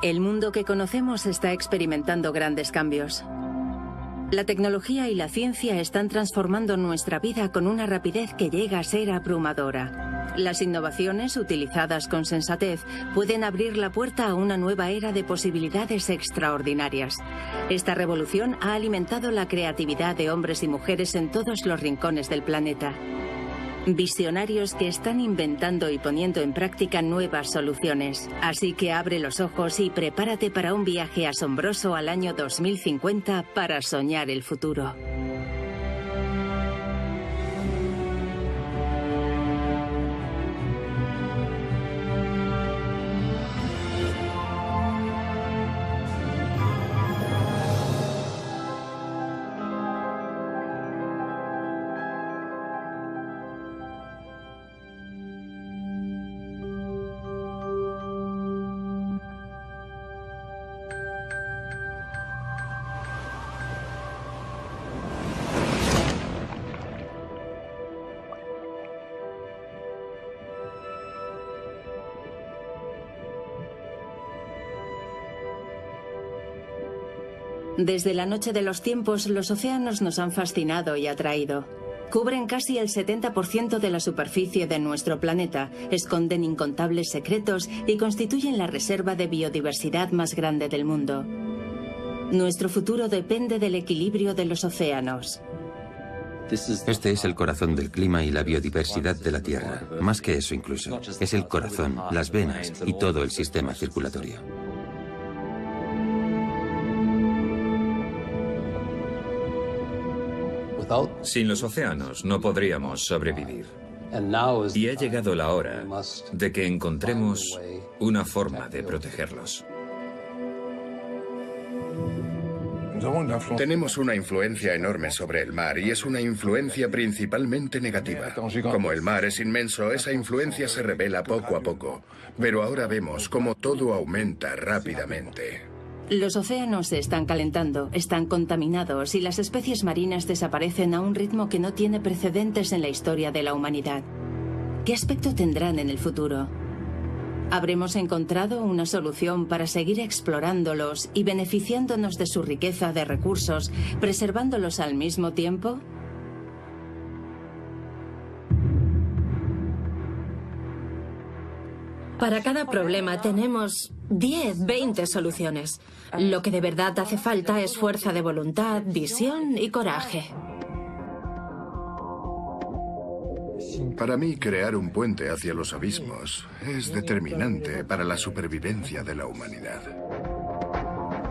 El mundo que conocemos está experimentando grandes cambios. La tecnología y la ciencia están transformando nuestra vida con una rapidez que llega a ser abrumadora. Las innovaciones, utilizadas con sensatez, pueden abrir la puerta a una nueva era de posibilidades extraordinarias. Esta revolución ha alimentado la creatividad de hombres y mujeres en todos los rincones del planeta. Visionarios que están inventando y poniendo en práctica nuevas soluciones. Así que abre los ojos y prepárate para un viaje asombroso al año 2050 para soñar el futuro. Desde la noche de los tiempos, los océanos nos han fascinado y atraído. Cubren casi el 70% de la superficie de nuestro planeta, esconden incontables secretos y constituyen la reserva de biodiversidad más grande del mundo. Nuestro futuro depende del equilibrio de los océanos. Este es el corazón del clima y la biodiversidad de la Tierra. Más que eso incluso. Es el corazón, las venas y todo el sistema circulatorio. Sin los océanos no podríamos sobrevivir. Y ha llegado la hora de que encontremos una forma de protegerlos. Tenemos una influencia enorme sobre el mar y es una influencia principalmente negativa. Como el mar es inmenso, esa influencia se revela poco a poco. Pero ahora vemos cómo todo aumenta rápidamente. Los océanos se están calentando, están contaminados y las especies marinas desaparecen a un ritmo que no tiene precedentes en la historia de la humanidad. ¿Qué aspecto tendrán en el futuro? ¿Habremos encontrado una solución para seguir explorándolos y beneficiándonos de su riqueza de recursos, preservándolos al mismo tiempo? Para cada problema tenemos 10, 20 soluciones. Lo que de verdad hace falta es fuerza de voluntad, visión y coraje. Para mí, crear un puente hacia los abismos es determinante para la supervivencia de la humanidad.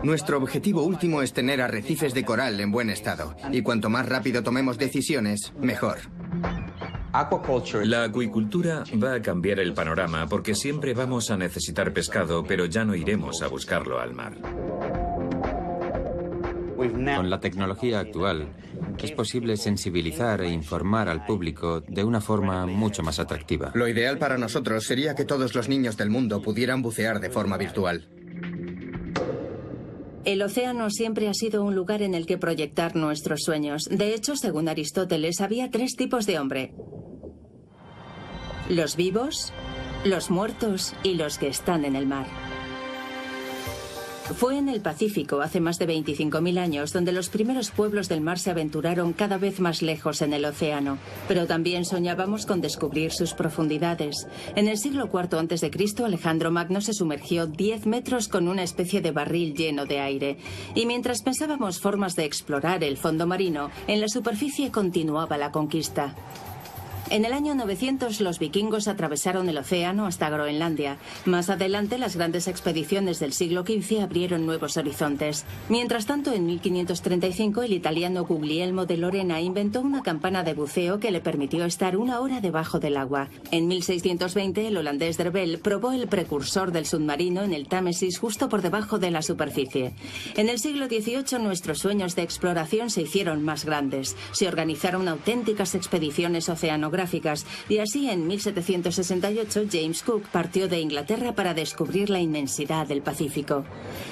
Nuestro objetivo último es tener arrecifes de coral en buen estado. Y cuanto más rápido tomemos decisiones, mejor. La acuicultura va a cambiar el panorama porque siempre vamos a necesitar pescado, pero ya no iremos a buscarlo al mar. Con la tecnología actual, es posible sensibilizar e informar al público de una forma mucho más atractiva. Lo ideal para nosotros sería que todos los niños del mundo pudieran bucear de forma virtual. El océano siempre ha sido un lugar en el que proyectar nuestros sueños. De hecho, según Aristóteles, había 3 tipos de hombre: los vivos, los muertos y los que están en el mar. Fue en el Pacífico, hace más de 25.000 años, donde los primeros pueblos del mar se aventuraron cada vez más lejos en el océano. Pero también soñábamos con descubrir sus profundidades. En el siglo IV a.C., Alejandro Magno se sumergió 10 metros con una especie de barril lleno de aire. Y mientras pensábamos formas de explorar el fondo marino, en la superficie continuaba la conquista. En el año 900 los vikingos atravesaron el océano hasta Groenlandia. Más adelante las grandes expediciones del siglo XV abrieron nuevos horizontes. Mientras tanto, en 1535 el italiano Guglielmo de Lorena inventó una campana de buceo que le permitió estar 1 hora debajo del agua. En 1620 el holandés Derbel probó el precursor del submarino en el Támesis justo por debajo de la superficie. En el siglo XVIII nuestros sueños de exploración se hicieron más grandes. Se organizaron auténticas expediciones oceanográficas geográficas, y así en 1768 James Cook partió de Inglaterra para descubrir la inmensidad del Pacífico.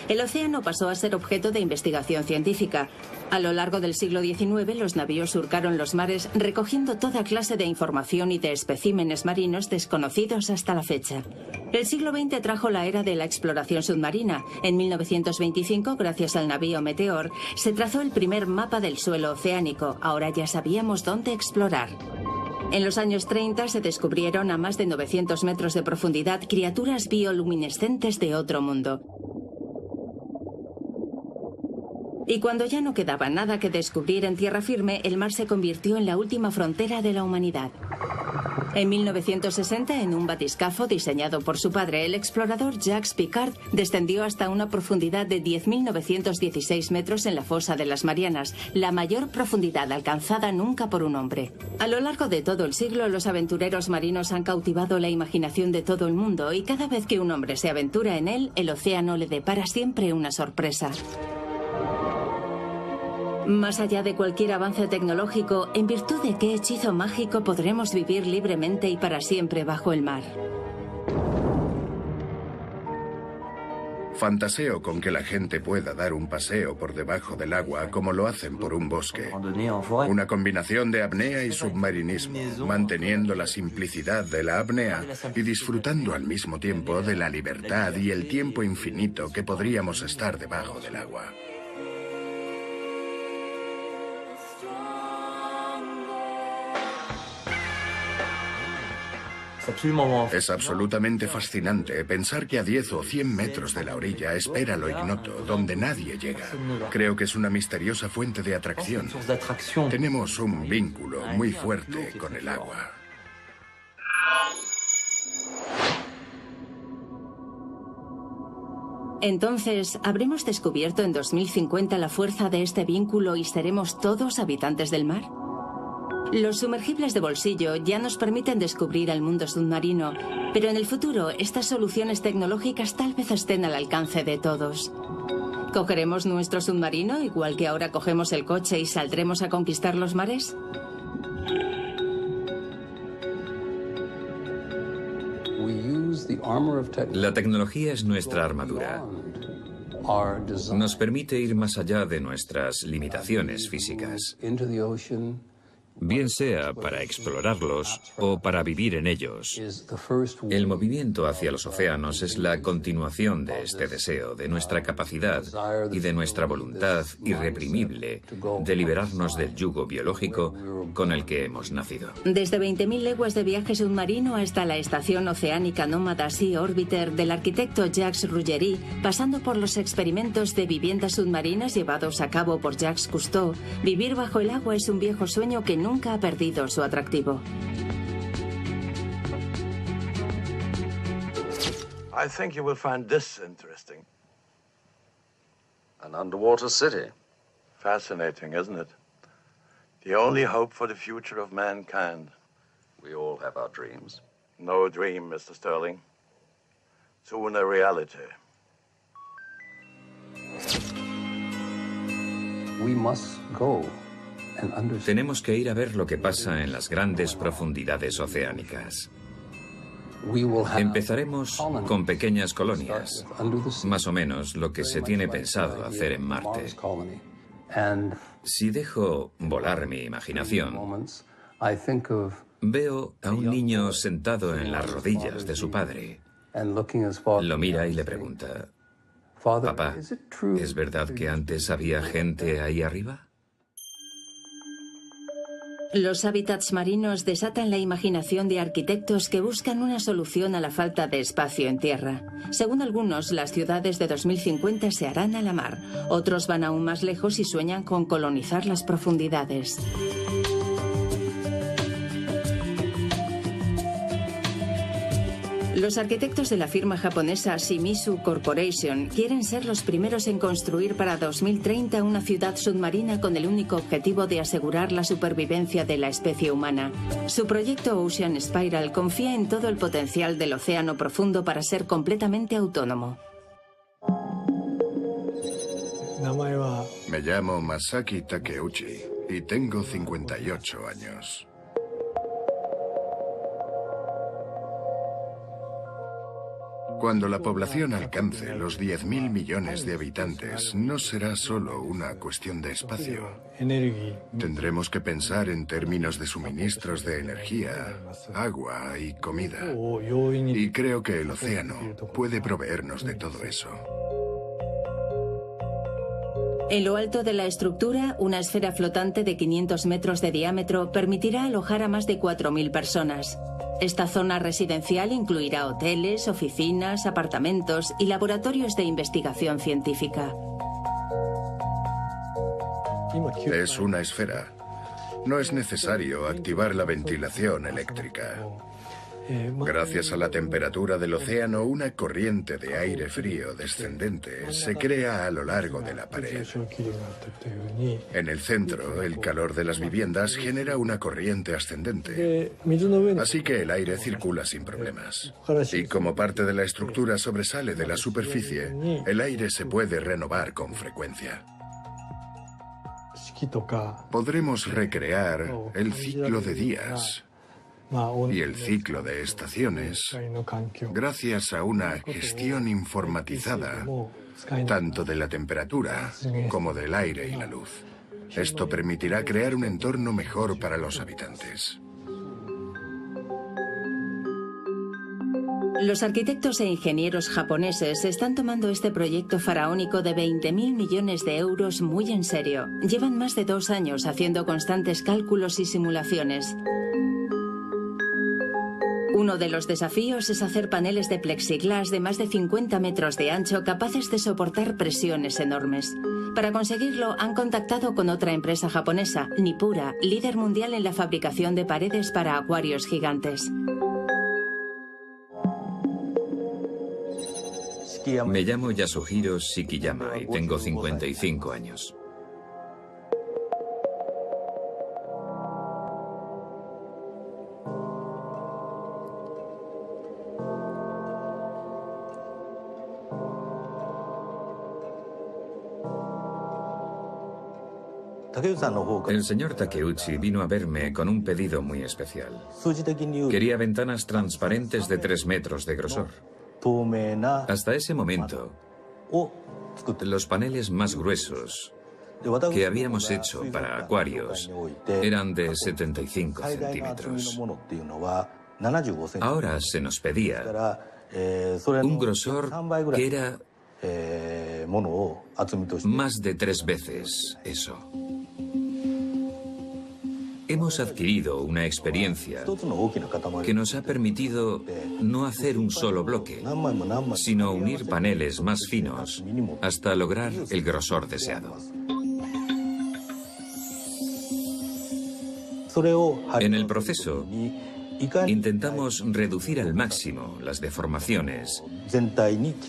El océano pasó a ser objeto de investigación científica. A lo largo del siglo XIX, los navíos surcaron los mares recogiendo toda clase de información y de especímenes marinos desconocidos hasta la fecha. El siglo XX trajo la era de la exploración submarina. En 1925, gracias al navío Meteor, se trazó el primer mapa del suelo oceánico. Ahora ya sabíamos dónde explorar. En los años 30 se descubrieron a más de 900 metros de profundidad criaturas bioluminescentes de otro mundo. Y cuando ya no quedaba nada que descubrir en tierra firme, el mar se convirtió en la última frontera de la humanidad. En 1960, en un batiscafo diseñado por su padre, el explorador Jacques Piccard descendió hasta una profundidad de 10.916 metros en la fosa de las Marianas, la mayor profundidad alcanzada nunca por un hombre. A lo largo de todo el siglo, los aventureros marinos han cautivado la imaginación de todo el mundo, y cada vez que un hombre se aventura en él, el océano le depara siempre una sorpresa. Más allá de cualquier avance tecnológico, ¿en virtud de qué hechizo mágico podremos vivir libremente y para siempre bajo el mar? Fantaseo con que la gente pueda dar un paseo por debajo del agua como lo hacen por un bosque. Una combinación de apnea y submarinismo, manteniendo la simplicidad de la apnea y disfrutando al mismo tiempo de la libertad y el tiempo infinito que podríamos estar debajo del agua. Es absolutamente fascinante pensar que a 10 o 100 metros de la orilla espera lo ignoto, donde nadie llega. Creo que es una misteriosa fuente de atracción. Tenemos un vínculo muy fuerte con el agua. Entonces, ¿habremos descubierto en 2050 la fuerza de este vínculo y seremos todos habitantes del mar? Los sumergibles de bolsillo ya nos permiten descubrir el mundo submarino, pero en el futuro estas soluciones tecnológicas tal vez estén al alcance de todos. ¿Cogeremos nuestro submarino igual que ahora cogemos el coche y saldremos a conquistar los mares? La tecnología es nuestra armadura. Nos permite ir más allá de nuestras limitaciones físicas, bien sea para explorarlos o para vivir en ellos. El movimiento hacia los océanos es la continuación de este deseo, de nuestra capacidad y de nuestra voluntad irreprimible de liberarnos del yugo biológico con el que hemos nacido. Desde 20.000 leguas de viaje submarino hasta la estación oceánica nómada Sea Orbiter del arquitecto Jacques Rougerie, pasando por los experimentos de viviendas submarinas llevados a cabo por Jacques Cousteau, vivir bajo el agua es un viejo sueño que nunca ha perdido su atractivo. I think you will find this interesting. An underwater city. Fascinating, isn't it? The only hope for the future of mankind. We all have our dreams. No dream, Mr. Sterling. Soon a reality. We must go. Tenemos que ir a ver lo que pasa en las grandes profundidades oceánicas. Empezaremos con pequeñas colonias, más o menos lo que se tiene pensado hacer en Marte. Si dejo volar mi imaginación, veo a un niño sentado en las rodillas de su padre. Lo mira y le pregunta, «Papá, ¿es verdad que antes había gente ahí arriba?» Los hábitats marinos desatan la imaginación de arquitectos que buscan una solución a la falta de espacio en tierra. Según algunos, las ciudades de 2050 se harán a la mar. Otros van aún más lejos y sueñan con colonizar las profundidades. Los arquitectos de la firma japonesa Shimizu Corporation quieren ser los primeros en construir para 2030 una ciudad submarina con el único objetivo de asegurar la supervivencia de la especie humana. Su proyecto Ocean Spiral confía en todo el potencial del océano profundo para ser completamente autónomo. Me llamo Masaki Takeuchi y tengo 58 años. Cuando la población alcance los 10.000 millones de habitantes, no será solo una cuestión de espacio. Tendremos que pensar en términos de suministros de energía, agua y comida. Y creo que el océano puede proveernos de todo eso. En lo alto de la estructura, una esfera flotante de 500 metros de diámetro permitirá alojar a más de 4.000 personas. Esta zona residencial incluirá hoteles, oficinas, apartamentos y laboratorios de investigación científica. Es una esfera. No es necesario activar la ventilación eléctrica. Gracias a la temperatura del océano, una corriente de aire frío descendente se crea a lo largo de la pared. En el centro, el calor de las viviendas genera una corriente ascendente, así que el aire circula sin problemas. Y como parte de la estructura sobresale de la superficie, el aire se puede renovar con frecuencia. Podremos recrear el ciclo de días y el ciclo de estaciones gracias a una gestión informatizada tanto de la temperatura como del aire y la luz. Esto permitirá crear un entorno mejor para los habitantes. Los arquitectos e ingenieros japoneses están tomando este proyecto faraónico de 20.000 millones de euros muy en serio. Llevan más de 2 años haciendo constantes cálculos y simulaciones. Uno de los desafíos es hacer paneles de plexiglas de más de 50 metros de ancho capaces de soportar presiones enormes. Para conseguirlo, han contactado con otra empresa japonesa, Nippura, líder mundial en la fabricación de paredes para acuarios gigantes. Me llamo Yasuhiro Shikiyama y tengo 55 años. El señor Takeuchi vino a verme con un pedido muy especial. Quería ventanas transparentes de 3 metros de grosor. Hasta ese momento, los paneles más gruesos que habíamos hecho para acuarios eran de 75 centímetros. Ahora se nos pedía un grosor que era más de 3 veces eso. Hemos adquirido una experiencia que nos ha permitido no hacer un solo bloque, sino unir paneles más finos hasta lograr el grosor deseado. En el proceso, intentamos reducir al máximo las deformaciones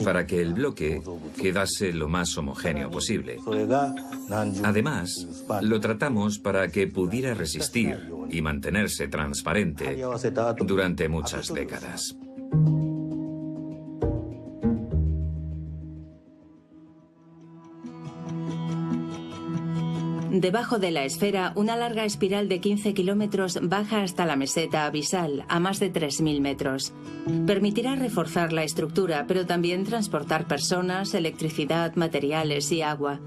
para que el bloque quedase lo más homogéneo posible. Además, lo tratamos para que pudiera resistir y mantenerse transparente durante muchas décadas. Debajo de la esfera, una larga espiral de 15 kilómetros baja hasta la meseta abisal, a más de 3.000 metros. Permitirá reforzar la estructura, pero también transportar personas, electricidad, materiales y agua.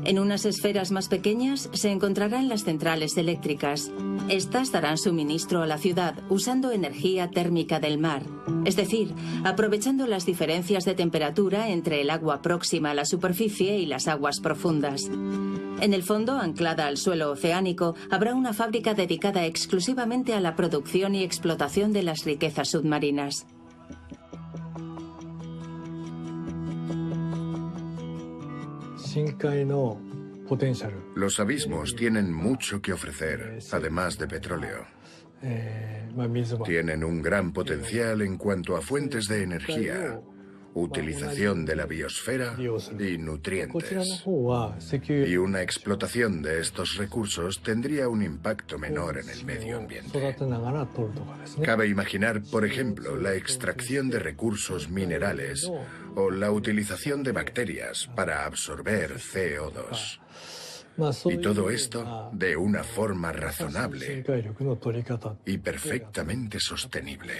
En unas esferas más pequeñas se encontrarán las centrales eléctricas. Estas darán suministro a la ciudad usando energía térmica del mar, es decir, aprovechando las diferencias de temperatura entre el agua próxima a la superficie y las aguas profundas. En el fondo, anclada al suelo oceánico, habrá una fábrica dedicada exclusivamente a la producción y explotación de las riquezas submarinas. Los abismos tienen mucho que ofrecer, además de petróleo. Tienen un gran potencial en cuanto a fuentes de energía, utilización de la biosfera y nutrientes. Y una explotación de estos recursos tendría un impacto menor en el medio ambiente. Cabe imaginar, por ejemplo, la extracción de recursos minerales o la utilización de bacterias para absorber CO2. Y todo esto de una forma razonable y perfectamente sostenible.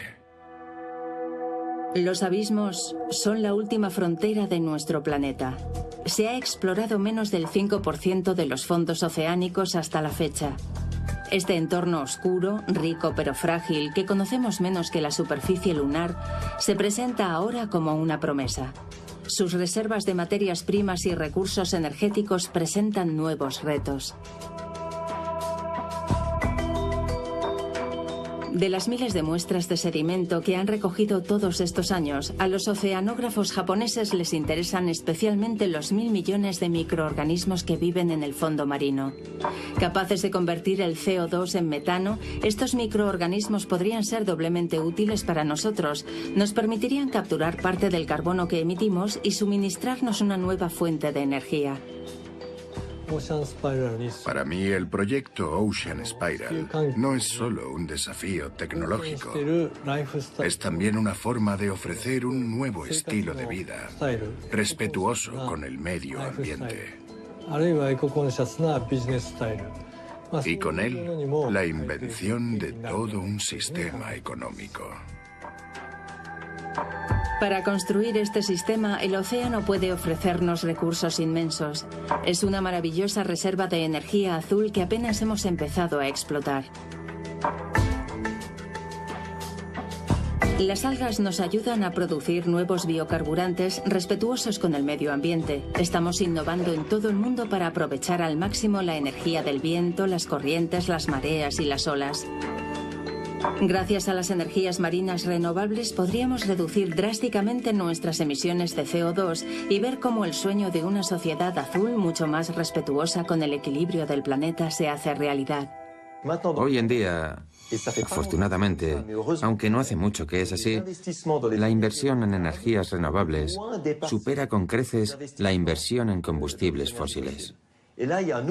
Los abismos son la última frontera de nuestro planeta. Se ha explorado menos del 5% de los fondos oceánicos hasta la fecha. Este entorno oscuro, rico pero frágil, que conocemos menos que la superficie lunar, se presenta ahora como una promesa. Sus reservas de materias primas y recursos energéticos presentan nuevos retos. De las miles de muestras de sedimento que han recogido todos estos años, a los oceanógrafos japoneses les interesan especialmente los 1.000 millones de microorganismos que viven en el fondo marino. Capaces de convertir el CO2 en metano, estos microorganismos podrían ser doblemente útiles para nosotros. Nos permitirían capturar parte del carbono que emitimos y suministrarnos una nueva fuente de energía. Para mí, el proyecto Ocean Spiral no es solo un desafío tecnológico, es también una forma de ofrecer un nuevo estilo de vida, respetuoso con el medio ambiente. Y con él, la invención de todo un sistema económico. Para construir este sistema, el océano puede ofrecernos recursos inmensos. Es una maravillosa reserva de energía azul que apenas hemos empezado a explotar. Las algas nos ayudan a producir nuevos biocarburantes respetuosos con el medio ambiente. Estamos innovando en todo el mundo para aprovechar al máximo la energía del viento, las corrientes, las mareas y las olas. Gracias a las energías marinas renovables podríamos reducir drásticamente nuestras emisiones de CO2 y ver cómo el sueño de una sociedad azul mucho más respetuosa con el equilibrio del planeta se hace realidad. Hoy en día, afortunadamente, aunque no hace mucho que es así, la inversión en energías renovables supera con creces la inversión en combustibles fósiles.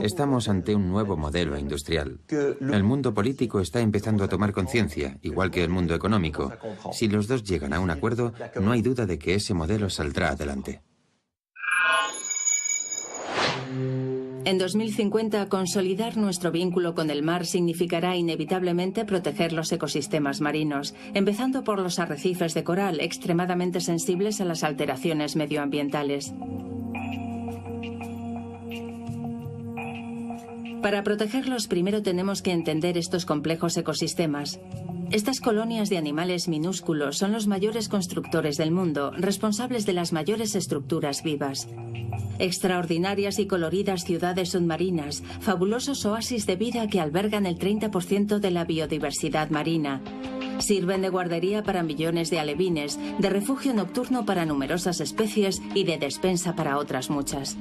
Estamos ante un nuevo modelo industrial. El mundo político está empezando a tomar conciencia, igual que el mundo económico. Si los dos llegan a un acuerdo, no hay duda de que ese modelo saldrá adelante. En 2050, consolidar nuestro vínculo con el mar significará inevitablemente proteger los ecosistemas marinos, empezando por los arrecifes de coral, extremadamente sensibles a las alteraciones medioambientales. Para protegerlos, primero tenemos que entender estos complejos ecosistemas. Estas colonias de animales minúsculos son los mayores constructores del mundo, responsables de las mayores estructuras vivas. Extraordinarias y coloridas ciudades submarinas, fabulosos oasis de vida que albergan el 30% de la biodiversidad marina. Sirven de guardería para millones de alevines, de refugio nocturno para numerosas especies y de despensa para otras muchas.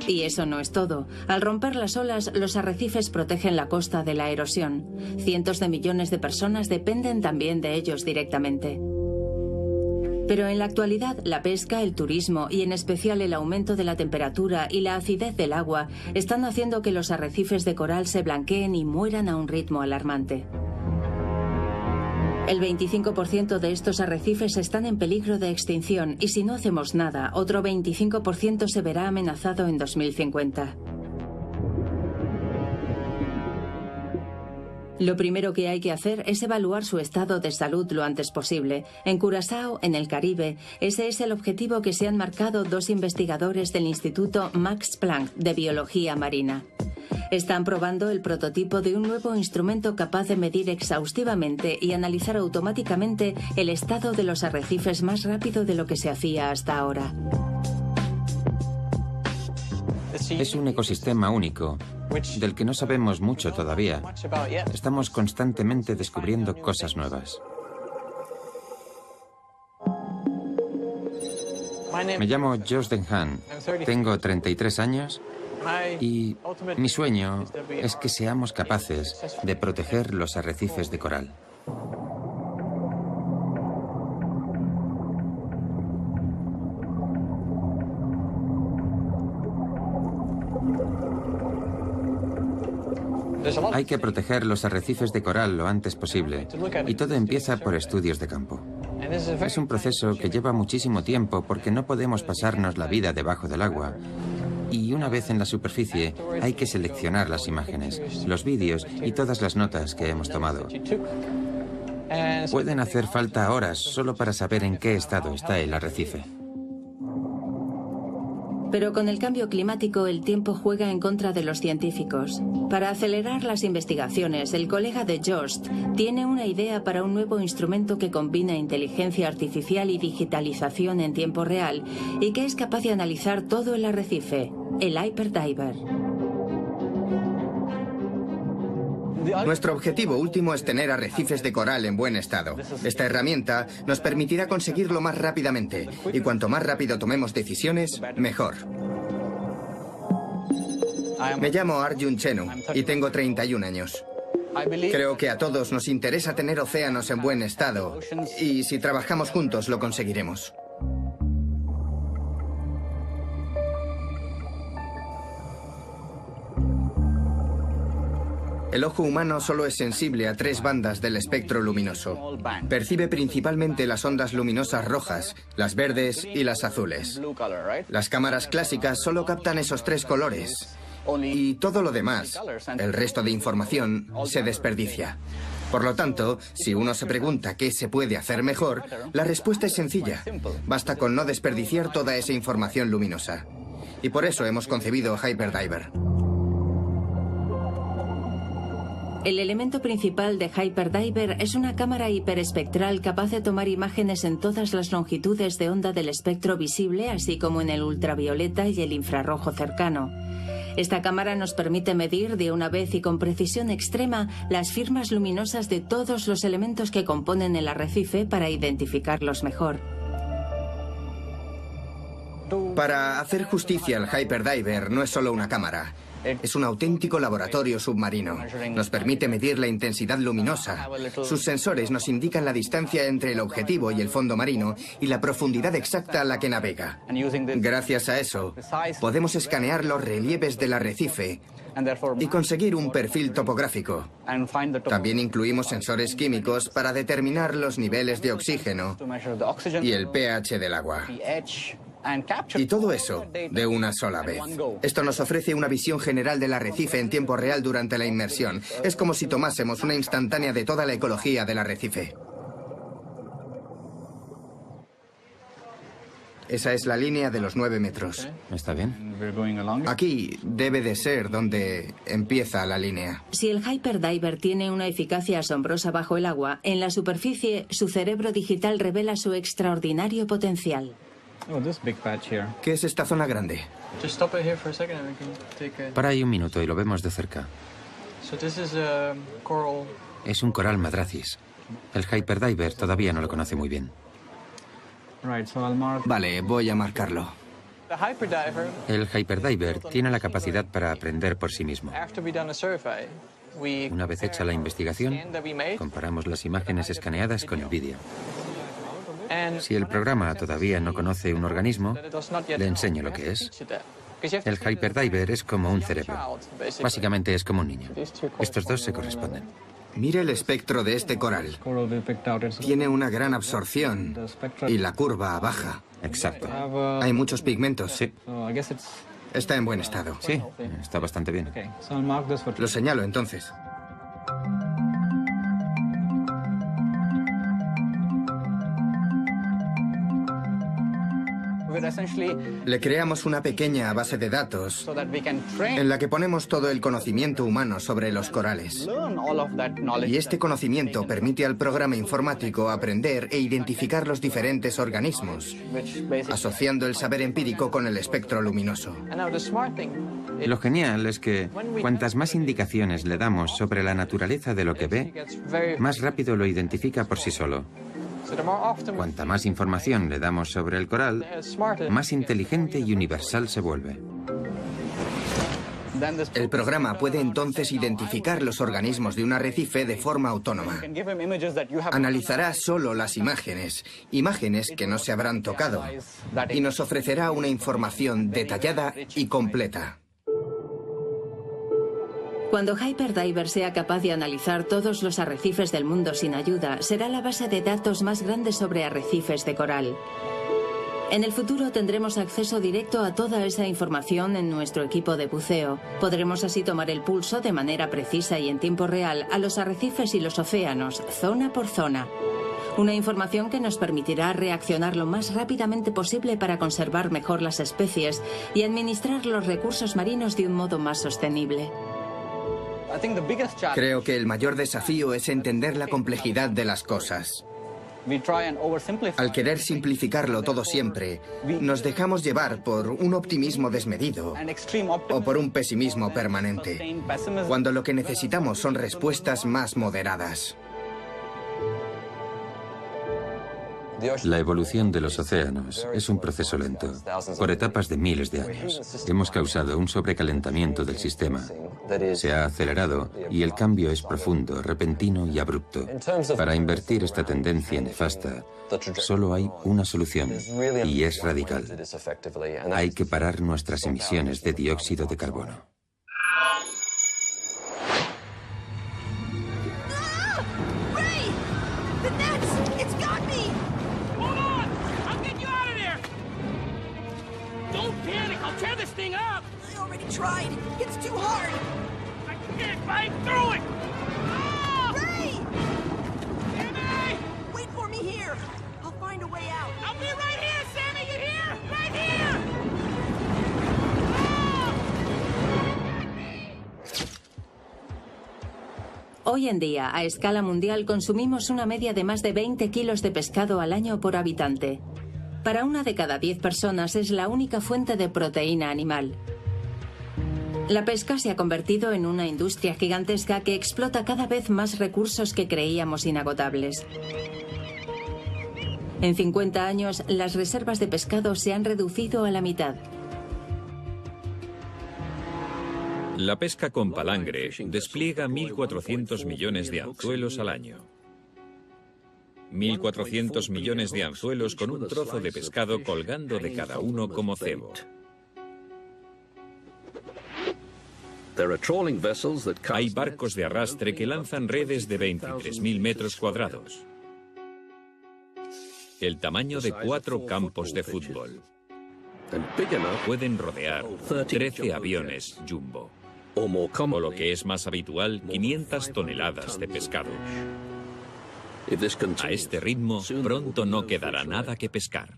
Y eso no es todo. Al romper las olas, los arrecifes protegen la costa de la erosión. Cientos de millones de personas dependen también de ellos directamente. Pero en la actualidad, la pesca, el turismo y en especial el aumento de la temperatura y la acidez del agua están haciendo que los arrecifes de coral se blanqueen y mueran a un ritmo alarmante. El 25% de estos arrecifes están en peligro de extinción y si no hacemos nada, otro 25% se verá amenazado en 2050. Lo primero que hay que hacer es evaluar su estado de salud lo antes posible. En Curazao, en el Caribe, ese es el objetivo que se han marcado dos investigadores del Instituto Max Planck de Biología Marina. Están probando el prototipo de un nuevo instrumento capaz de medir exhaustivamente y analizar automáticamente el estado de los arrecifes más rápido de lo que se hacía hasta ahora. Es un ecosistema único, del que no sabemos mucho todavía. Estamos constantemente descubriendo cosas nuevas. Me llamo Josh Denhan, tengo 33 años y mi sueño es que seamos capaces de proteger los arrecifes de coral. Hay que proteger los arrecifes de coral lo antes posible, y todo empieza por estudios de campo. Es un proceso que lleva muchísimo tiempo porque no podemos pasarnos la vida debajo del agua. Y una vez en la superficie, hay que seleccionar las imágenes, los vídeos y todas las notas que hemos tomado. Pueden hacer falta horas solo para saber en qué estado está el arrecife. Pero con el cambio climático el tiempo juega en contra de los científicos. Para acelerar las investigaciones, el colega de Jost tiene una idea para un nuevo instrumento que combina inteligencia artificial y digitalización en tiempo real y que es capaz de analizar todo el arrecife, el Hyperdiver. Nuestro objetivo último es tener arrecifes de coral en buen estado. Esta herramienta nos permitirá conseguirlo más rápidamente, y cuanto más rápido tomemos decisiones, mejor. Me llamo Arjun Chenu y tengo 31 años. Creo que a todos nos interesa tener océanos en buen estado, y si trabajamos juntos lo conseguiremos. El ojo humano solo es sensible a 3 bandas del espectro luminoso. Percibe principalmente las ondas luminosas rojas, las verdes y las azules. Las cámaras clásicas solo captan esos 3 colores. Y todo lo demás, el resto de información, se desperdicia. Por lo tanto, si uno se pregunta qué se puede hacer mejor, la respuesta es sencilla. Basta con no desperdiciar toda esa información luminosa. Y por eso hemos concebido Hyperdiver. El elemento principal de Hyperdiver es una cámara hiperespectral capaz de tomar imágenes en todas las longitudes de onda del espectro visible, así como en el ultravioleta y el infrarrojo cercano. Esta cámara nos permite medir de una vez y con precisión extrema las firmas luminosas de todos los elementos que componen el arrecife para identificarlos mejor. Para hacer justicia al Hyperdiver no es solo una cámara. Es un auténtico laboratorio submarino. Nos permite medir la intensidad luminosa. Sus sensores nos indican la distancia entre el objetivo y el fondo marino y la profundidad exacta a la que navega. Gracias a eso, podemos escanear los relieves del arrecife y conseguir un perfil topográfico. También incluimos sensores químicos para determinar los niveles de oxígeno y el pH del agua. Y todo eso de una sola vez. Esto nos ofrece una visión general del arrecife en tiempo real durante la inmersión. Es como si tomásemos una instantánea de toda la ecología del arrecife. Esa es la línea de los 9 metros. ¿Está bien? Aquí debe de ser donde empieza la línea. Si el Hyperdiver tiene una eficacia asombrosa bajo el agua, en la superficie su cerebro digital revela su extraordinario potencial. ¿Qué es esta zona grande? Para ahí un minuto y lo vemos de cerca. Es un coral madracis. El Hyperdiver todavía no lo conoce muy bien. Vale, voy a marcarlo. El Hyperdiver tiene la capacidad para aprender por sí mismo. Una vez hecha la investigación, comparamos las imágenes escaneadas con el vídeo. Si el programa todavía no conoce un organismo, le enseño lo que es. El Hyperdiver es como un cerebro. Básicamente es como un niño. Estos dos se corresponden. Mire el espectro de este coral. Tiene una gran absorción y la curva baja. Exacto. Hay muchos pigmentos. Sí. Está en buen estado. Sí, está bastante bien. Lo señalo entonces. Le creamos una pequeña base de datos en la que ponemos todo el conocimiento humano sobre los corales. Y este conocimiento permite al programa informático aprender e identificar los diferentes organismos, asociando el saber empírico con el espectro luminoso. Lo genial es que cuantas más indicaciones le damos sobre la naturaleza de lo que ve, más rápido lo identifica por sí solo. Cuanta más información le damos sobre el coral, más inteligente y universal se vuelve. El programa puede entonces identificar los organismos de un arrecife de forma autónoma. Analizará solo las imágenes que no se habrán tocado, y nos ofrecerá una información detallada y completa. Cuando Hyperdiver sea capaz de analizar todos los arrecifes del mundo sin ayuda, será la base de datos más grande sobre arrecifes de coral. En el futuro tendremos acceso directo a toda esa información en nuestro equipo de buceo. Podremos así tomar el pulso de manera precisa y en tiempo real a los arrecifes y los océanos, zona por zona. Una información que nos permitirá reaccionar lo más rápidamente posible para conservar mejor las especies y administrar los recursos marinos de un modo más sostenible. Creo que el mayor desafío es entender la complejidad de las cosas. Al querer simplificarlo todo siempre, nos dejamos llevar por un optimismo desmedido o por un pesimismo permanente, cuando lo que necesitamos son respuestas más moderadas. La evolución de los océanos es un proceso lento, por etapas de miles de años. Hemos causado un sobrecalentamiento del sistema. Se ha acelerado y el cambio es profundo, repentino y abrupto. Para invertir esta tendencia nefasta, solo hay una solución, y es radical. Hay que parar nuestras emisiones de dióxido de carbono. Tried. It's too hard. I can't fight through it. Oh! Ray! Sammy! Wait for me here. I'll find a way out. I'll be right here, Sammy. You hear? Right here. Oh! Hoy en día, a escala mundial, consumimos una media de más de 20 kilos de pescado al año por habitante. Para una de cada 10 personas es la única fuente de proteína animal. La pesca se ha convertido en una industria gigantesca que explota cada vez más recursos que creíamos inagotables. En 50 años, las reservas de pescado se han reducido a la mitad. La pesca con palangre despliega 1.400 millones de anzuelos al año. 1.400 millones de anzuelos con un trozo de pescado colgando de cada uno como cebo. Hay barcos de arrastre que lanzan redes de 23.000 metros cuadrados. El tamaño de 4 campos de fútbol. Pueden rodear 13 aviones Jumbo. O lo que es más habitual, 500 toneladas de pescado. A este ritmo, pronto no quedará nada que pescar.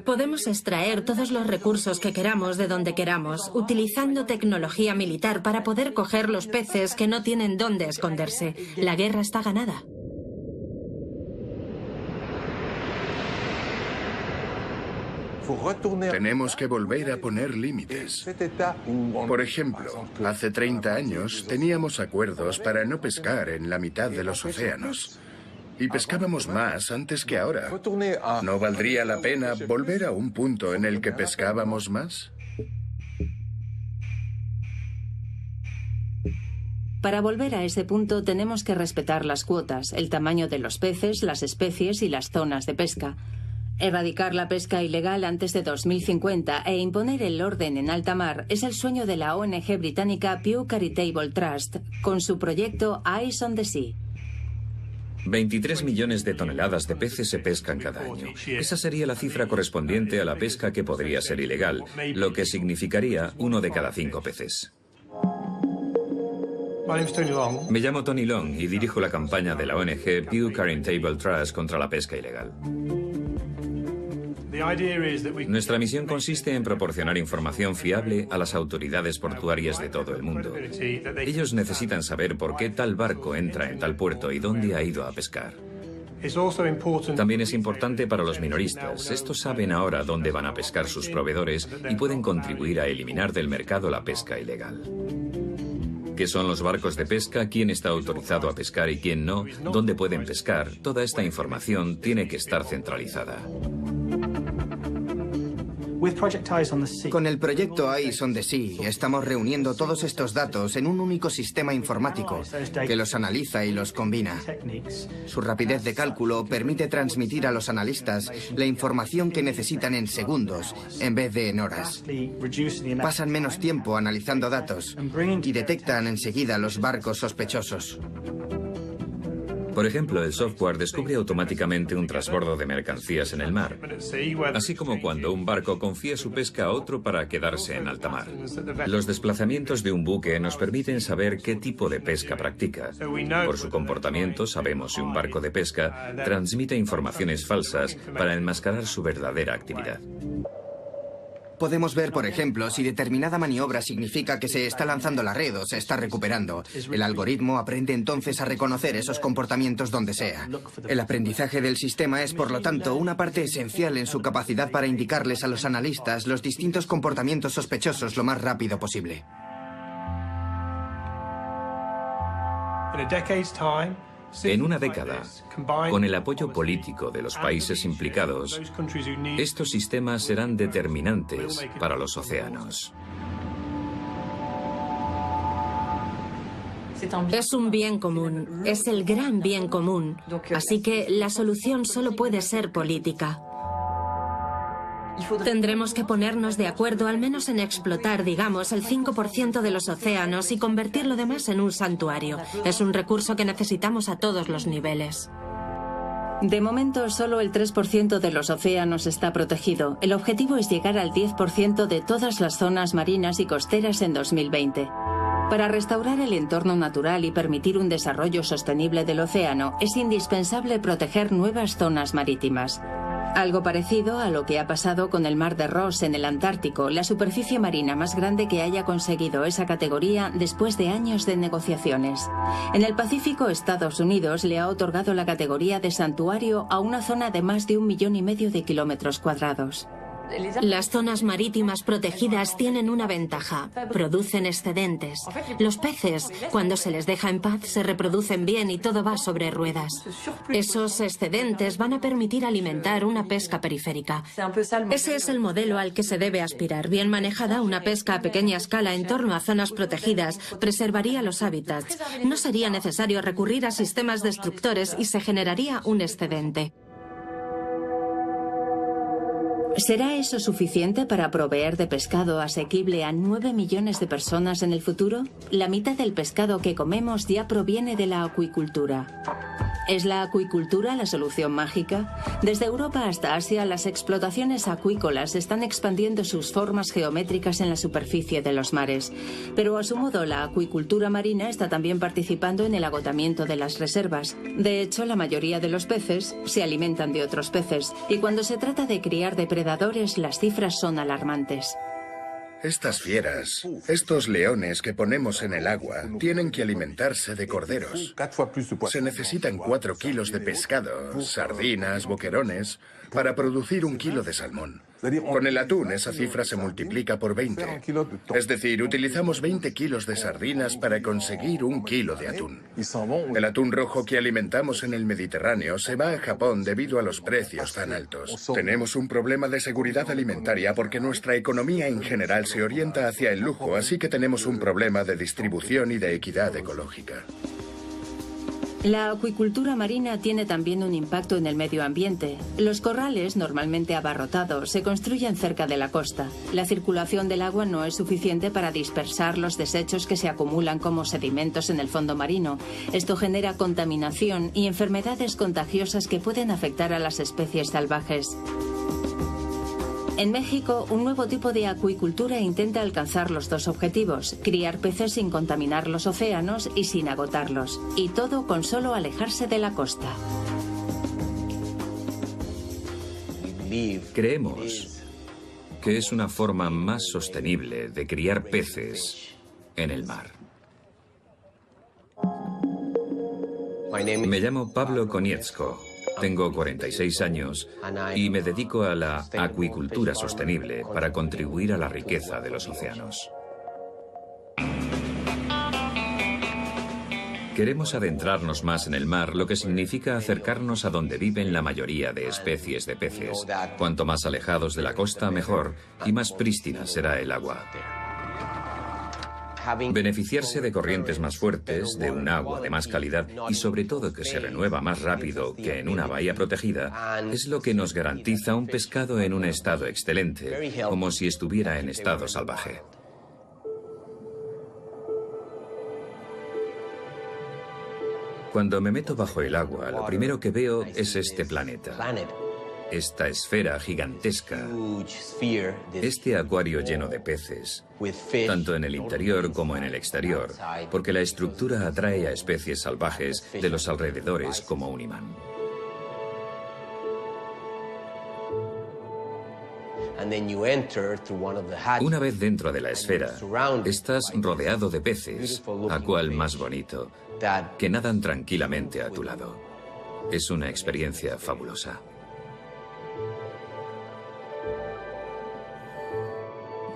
Podemos extraer todos los recursos que queramos de donde queramos, utilizando tecnología militar para poder coger los peces que no tienen dónde esconderse. La guerra está ganada. Tenemos que volver a poner límites. Por ejemplo, hace 30 años teníamos acuerdos para no pescar en la mitad de los océanos. Y pescábamos más antes que ahora. ¿No valdría la pena volver a un punto en el que pescábamos más? Para volver a ese punto tenemos que respetar las cuotas, el tamaño de los peces, las especies y las zonas de pesca. Erradicar la pesca ilegal antes de 2050 e imponer el orden en alta mar es el sueño de la ONG británica Pew Charitable Trust con su proyecto Eyes on the Sea. 23 millones de toneladas de peces se pescan cada año. Esa sería la cifra correspondiente a la pesca que podría ser ilegal, lo que significaría 1 de cada 5 peces. Me llamo Tony Long y dirijo la campaña de la ONG Pew Charitable Trust contra la pesca ilegal. Nuestra misión consiste en proporcionar información fiable a las autoridades portuarias de todo el mundo. Ellos necesitan saber por qué tal barco entra en tal puerto y dónde ha ido a pescar. También es importante para los minoristas. Estos saben ahora dónde van a pescar sus proveedores y pueden contribuir a eliminar del mercado la pesca ilegal. ¿Qué son los barcos de pesca? ¿Quién está autorizado a pescar y quién no? ¿Dónde pueden pescar? Toda esta información tiene que estar centralizada. Con el proyecto Eyes on the Sea estamos reuniendo todos estos datos en un único sistema informático que los analiza y los combina. Su rapidez de cálculo permite transmitir a los analistas la información que necesitan en segundos en vez de en horas. Pasan menos tiempo analizando datos y detectan enseguida los barcos sospechosos. Por ejemplo, el software descubre automáticamente un transbordo de mercancías en el mar, así como cuando un barco confía su pesca a otro para quedarse en alta mar. Los desplazamientos de un buque nos permiten saber qué tipo de pesca practica. Por su comportamiento sabemos si un barco de pesca transmite informaciones falsas para enmascarar su verdadera actividad. Podemos ver, por ejemplo, si determinada maniobra significa que se está lanzando la red o se está recuperando. El algoritmo aprende entonces a reconocer esos comportamientos donde sea. El aprendizaje del sistema es, por lo tanto, una parte esencial en su capacidad para indicarles a los analistas los distintos comportamientos sospechosos lo más rápido posible. En una década, con el apoyo político de los países implicados, estos sistemas serán determinantes para los océanos. Es un bien común, es el gran bien común, así que la solución solo puede ser política. Tendremos que ponernos de acuerdo al menos en explotar, digamos, el 5% de los océanos y convertir lo demás en un santuario. Es un recurso que necesitamos a todos los niveles. De momento, solo el 3% de los océanos está protegido. El objetivo es llegar al 10% de todas las zonas marinas y costeras en 2020. Para restaurar el entorno natural y permitir un desarrollo sostenible del océano, es indispensable proteger nuevas zonas marítimas. Algo parecido a lo que ha pasado con el Mar de Ross en el Antártico, la superficie marina más grande que haya conseguido esa categoría después de años de negociaciones. En el Pacífico, Estados Unidos le ha otorgado la categoría de santuario a una zona de más de 1,5 millones de kilómetros cuadrados. Las zonas marítimas protegidas tienen una ventaja: producen excedentes. Los peces, cuando se les deja en paz, se reproducen bien y todo va sobre ruedas. Esos excedentes van a permitir alimentar una pesca periférica. Ese es el modelo al que se debe aspirar. Bien manejada, una pesca a pequeña escala en torno a zonas protegidas preservaría los hábitats. No sería necesario recurrir a sistemas destructores y se generaría un excedente. ¿Será eso suficiente para proveer de pescado asequible a 9 millones de personas en el futuro? La mitad del pescado que comemos ya proviene de la acuicultura. ¿Es la acuicultura la solución mágica? Desde Europa hasta Asia, las explotaciones acuícolas están expandiendo sus formas geométricas en la superficie de los mares. Pero a su modo, la acuicultura marina está también participando en el agotamiento de las reservas. De hecho, la mayoría de los peces se alimentan de otros peces, y cuando se trata de criar depredadores, las cifras son alarmantes. Estas fieras, estos leones que ponemos en el agua, tienen que alimentarse de corderos. Se necesitan 4 kilos de pescado, sardinas, boquerones, para producir 1 kilo de salmón. Con el atún esa cifra se multiplica por 20. Es decir, utilizamos 20 kilos de sardinas para conseguir 1 kilo de atún. El atún rojo que alimentamos en el Mediterráneo se va a Japón debido a los precios tan altos. Tenemos un problema de seguridad alimentaria porque nuestra economía en general se orienta hacia el lujo, así que tenemos un problema de distribución y de equidad ecológica. La acuicultura marina tiene también un impacto en el medio ambiente. Los corrales, normalmente abarrotados, se construyen cerca de la costa. La circulación del agua no es suficiente para dispersar los desechos que se acumulan como sedimentos en el fondo marino. Esto genera contaminación y enfermedades contagiosas que pueden afectar a las especies salvajes. En México, un nuevo tipo de acuicultura intenta alcanzar los dos objetivos: criar peces sin contaminar los océanos y sin agotarlos. Y todo con solo alejarse de la costa. Creemos que es una forma más sostenible de criar peces en el mar. Me llamo Pablo Konietzko. Tengo 46 años y me dedico a la acuicultura sostenible para contribuir a la riqueza de los océanos. Queremos adentrarnos más en el mar, lo que significa acercarnos a donde viven la mayoría de especies de peces. Cuanto más alejados de la costa, mejor, y más prístina será el agua. Beneficiarse de corrientes más fuertes, de un agua de más calidad y sobre todo que se renueva más rápido que en una bahía protegida, es lo que nos garantiza un pescado en un estado excelente, como si estuviera en estado salvaje. Cuando me meto bajo el agua, lo primero que veo es este planeta. Esta esfera gigantesca, este acuario lleno de peces, tanto en el interior como en el exterior, porque la estructura atrae a especies salvajes de los alrededores como un imán. Una vez dentro de la esfera, estás rodeado de peces, a cual más bonito, que nadan tranquilamente a tu lado. Es una experiencia fabulosa.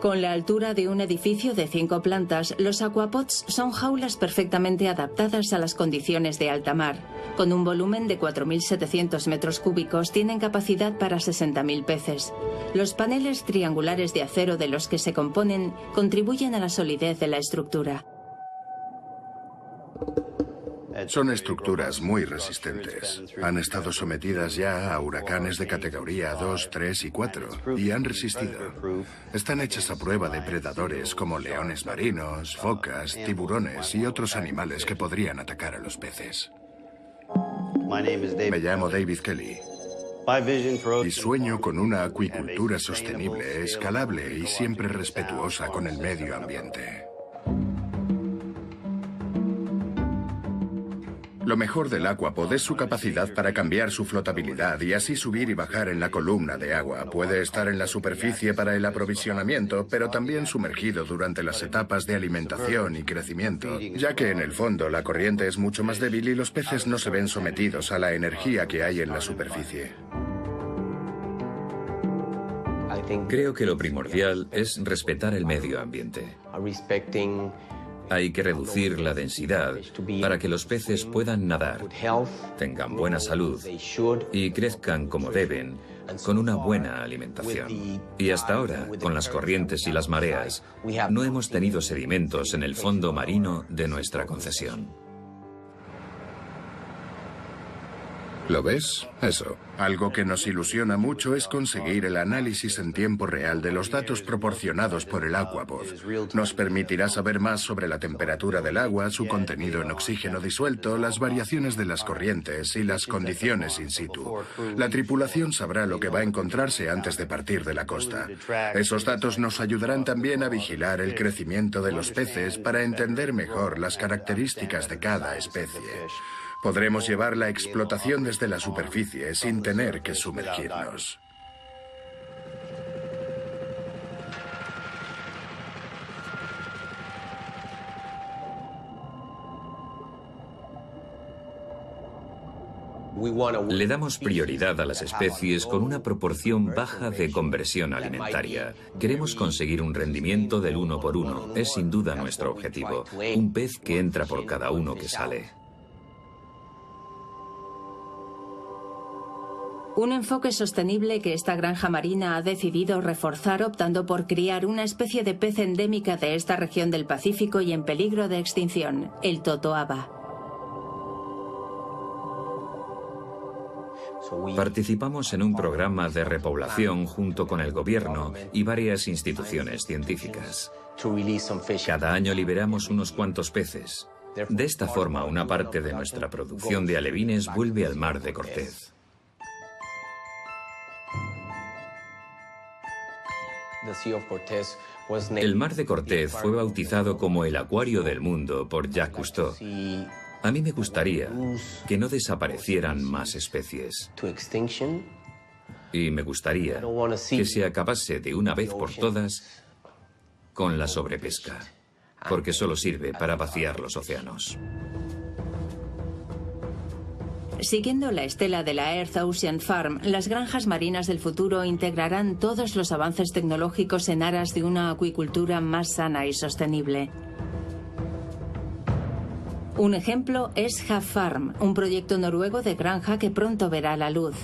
Con la altura de un edificio de 5 plantas, los aquapods son jaulas perfectamente adaptadas a las condiciones de alta mar. Con un volumen de 4.700 metros cúbicos, tienen capacidad para 60.000 peces. Los paneles triangulares de acero de los que se componen contribuyen a la solidez de la estructura. Son estructuras muy resistentes. Han estado sometidas ya a huracanes de categoría 2, 3 y 4 y han resistido. Están hechas a prueba de predadores como leones marinos, focas, tiburones y otros animales que podrían atacar a los peces. Me llamo David Kelly y sueño con una acuicultura sostenible, escalable y siempre respetuosa con el medio ambiente. Lo mejor del Aquapod es su capacidad para cambiar su flotabilidad y así subir y bajar en la columna de agua. Puede estar en la superficie para el aprovisionamiento, pero también sumergido durante las etapas de alimentación y crecimiento, ya que en el fondo la corriente es mucho más débil y los peces no se ven sometidos a la energía que hay en la superficie. Creo que lo primordial es respetar el medio ambiente. Hay que reducir la densidad para que los peces puedan nadar, tengan buena salud y crezcan como deben, con una buena alimentación. Y hasta ahora, con las corrientes y las mareas, no hemos tenido sedimentos en el fondo marino de nuestra concesión. ¿Lo ves? Eso. Algo que nos ilusiona mucho es conseguir el análisis en tiempo real de los datos proporcionados por el Aquapod. Nos permitirá saber más sobre la temperatura del agua, su contenido en oxígeno disuelto, las variaciones de las corrientes y las condiciones in situ. La tripulación sabrá lo que va a encontrarse antes de partir de la costa. Esos datos nos ayudarán también a vigilar el crecimiento de los peces para entender mejor las características de cada especie. Podremos llevar la explotación desde la superficie sin tener que sumergirnos. Le damos prioridad a las especies con una proporción baja de conversión alimentaria. Queremos conseguir un rendimiento del 1 por 1. Es sin duda nuestro objetivo. Un pez que entra por cada uno que sale. Un enfoque sostenible que esta granja marina ha decidido reforzar optando por criar una especie de pez endémica de esta región del Pacífico y en peligro de extinción, el totoaba. Participamos en un programa de repoblación junto con el gobierno y varias instituciones científicas. Cada año liberamos unos cuantos peces. De esta forma, una parte de nuestra producción de alevines vuelve al Mar de Cortez. El Mar de Cortez fue bautizado como el acuario del mundo por Jacques Cousteau. A mí me gustaría que no desaparecieran más especies. Y me gustaría que se acabase de una vez por todas con la sobrepesca, porque solo sirve para vaciar los océanos. Siguiendo la estela de la Earth Ocean Farm, las granjas marinas del futuro integrarán todos los avances tecnológicos en aras de una acuicultura más sana y sostenible. Un ejemplo es Hav Farm, un proyecto noruego de granja que pronto verá la luz.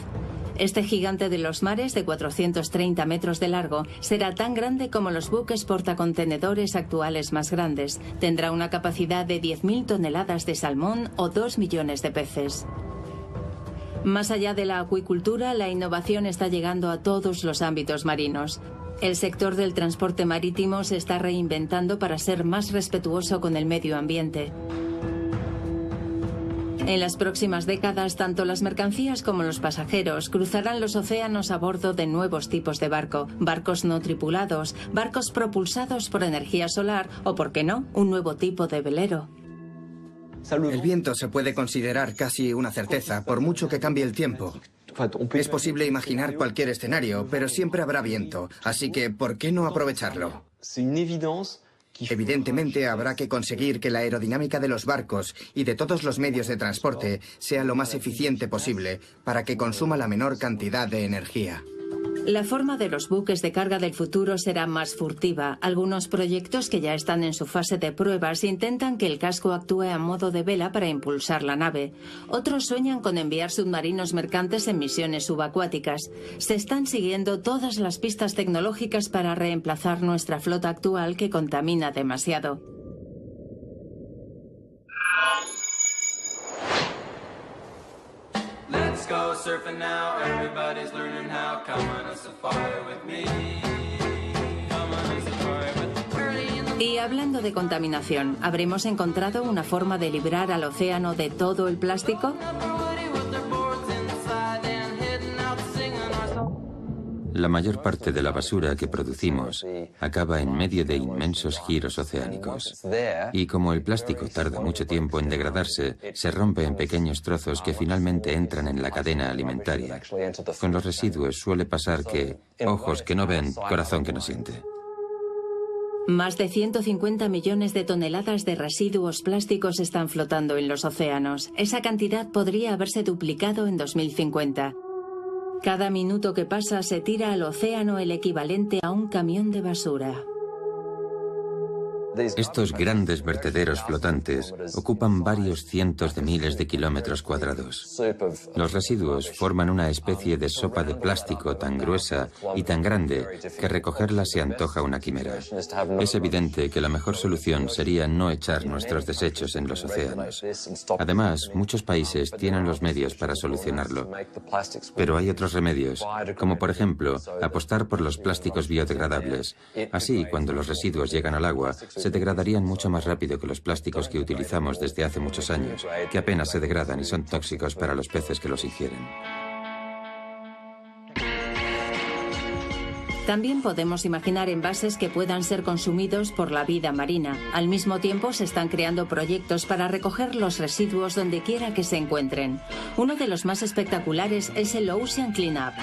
Este gigante de los mares de 430 metros de largo será tan grande como los buques portacontenedores actuales más grandes. Tendrá una capacidad de 10.000 toneladas de salmón o 2 millones de peces. Más allá de la acuicultura, la innovación está llegando a todos los ámbitos marinos. El sector del transporte marítimo se está reinventando para ser más respetuoso con el medio ambiente. En las próximas décadas, tanto las mercancías como los pasajeros cruzarán los océanos a bordo de nuevos tipos de barco, barcos no tripulados, barcos propulsados por energía solar o, por qué no, un nuevo tipo de velero. El viento se puede considerar casi una certeza, por mucho que cambie el tiempo. Es posible imaginar cualquier escenario, pero siempre habrá viento, así que ¿por qué no aprovecharlo? Evidentemente habrá que conseguir que la aerodinámica de los barcos y de todos los medios de transporte sea lo más eficiente posible para que consuma la menor cantidad de energía. La forma de los buques de carga del futuro será más furtiva. Algunos proyectos que ya están en su fase de pruebas intentan que el casco actúe a modo de vela para impulsar la nave. Otros sueñan con enviar submarinos mercantes en misiones subacuáticas. Se están siguiendo todas las pistas tecnológicas para reemplazar nuestra flota actual que contamina demasiado. Let's go surfing now, everybody's learning how. Come on a safari with me. Come on a safari with me. Y hablando de contaminación, ¿habremos encontrado una forma de librar al océano de todo el plástico? La mayor parte de la basura que producimos acaba en medio de inmensos giros oceánicos. Y como el plástico tarda mucho tiempo en degradarse, se rompe en pequeños trozos que finalmente entran en la cadena alimentaria. Con los residuos suele pasar que, ojos que no ven, corazón que no siente. Más de 150 millones de toneladas de residuos plásticos están flotando en los océanos. Esa cantidad podría haberse duplicado en 2050. Cada minuto que pasa se tira al océano el equivalente a un camión de basura. Estos grandes vertederos flotantes ocupan varios cientos de miles de kilómetros cuadrados. Los residuos forman una especie de sopa de plástico tan gruesa y tan grande que recogerla se antoja una quimera. Es evidente que la mejor solución sería no echar nuestros desechos en los océanos. Además, muchos países tienen los medios para solucionarlo. Pero hay otros remedios, como por ejemplo, apostar por los plásticos biodegradables. Así, cuando los residuos llegan al agua, se degradarían mucho más rápido que los plásticos que utilizamos desde hace muchos años, que apenas se degradan y son tóxicos para los peces que los ingieren. También podemos imaginar envases que puedan ser consumidos por la vida marina. Al mismo tiempo, se están creando proyectos para recoger los residuos donde quiera que se encuentren. Uno de los más espectaculares es el Ocean Cleanup.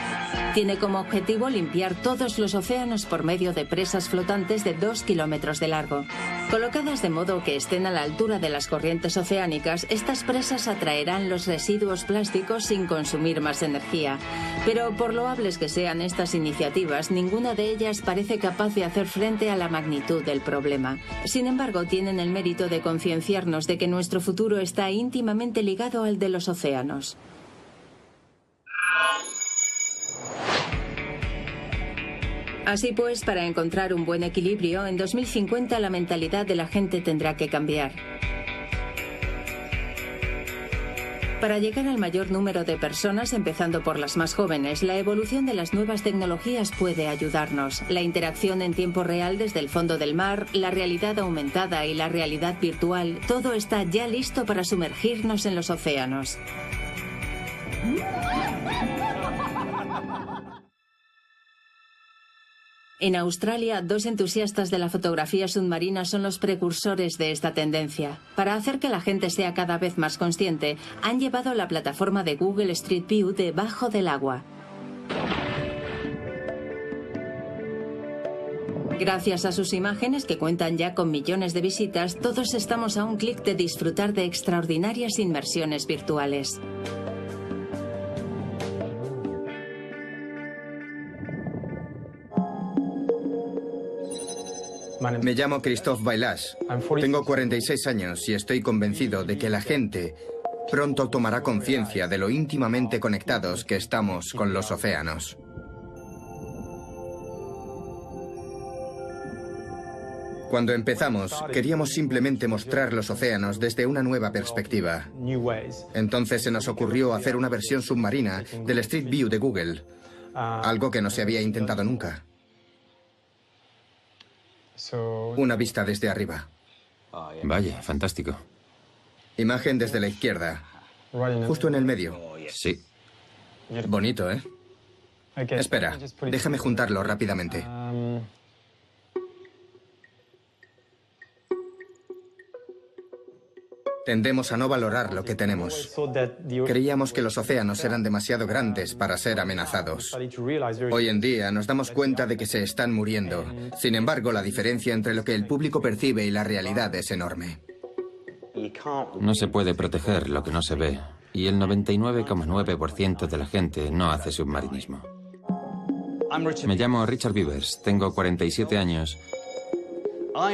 Tiene como objetivo limpiar todos los océanos por medio de presas flotantes de 2 kilómetros de largo. Colocadas de modo que estén a la altura de las corrientes oceánicas, estas presas atraerán los residuos plásticos sin consumir más energía. Pero por loables que sean estas iniciativas, ninguna de ellas parece capaz de hacer frente a la magnitud del problema. Sin embargo, tienen el mérito de concienciarnos de que nuestro futuro está íntimamente ligado al de los océanos. Así pues, para encontrar un buen equilibrio, en 2050 la mentalidad de la gente tendrá que cambiar. Para llegar al mayor número de personas, empezando por las más jóvenes, la evolución de las nuevas tecnologías puede ayudarnos. La interacción en tiempo real desde el fondo del mar, la realidad aumentada y la realidad virtual, todo está ya listo para sumergirnos en los océanos. En Australia, 2 entusiastas de la fotografía submarina son los precursores de esta tendencia. Para hacer que la gente sea cada vez más consciente, han llevado la plataforma de Google Street View debajo del agua. Gracias a sus imágenes, que cuentan ya con millones de visitas, todos estamos a un clic de disfrutar de extraordinarias inmersiones virtuales. Me llamo Christophe Bailhache. Tengo 46 años y estoy convencido de que la gente pronto tomará conciencia de lo íntimamente conectados que estamos con los océanos. Cuando empezamos, queríamos simplemente mostrar los océanos desde una nueva perspectiva. Entonces se nos ocurrió hacer una versión submarina del Street View de Google, algo que no se había intentado nunca. Una vista desde arriba. Vaya, fantástico. Imagen desde la izquierda. Justo en el medio. Sí. Bonito, ¿eh? Espera, déjame juntarlo rápidamente. Tendemos a no valorar lo que tenemos. Creíamos que los océanos eran demasiado grandes para ser amenazados. Hoy en día nos damos cuenta de que se están muriendo. Sin embargo, la diferencia entre lo que el público percibe y la realidad es enorme. No se puede proteger lo que no se ve. Y el 99,9% de la gente no hace submarinismo. Me llamo Richard Beavers, tengo 47 años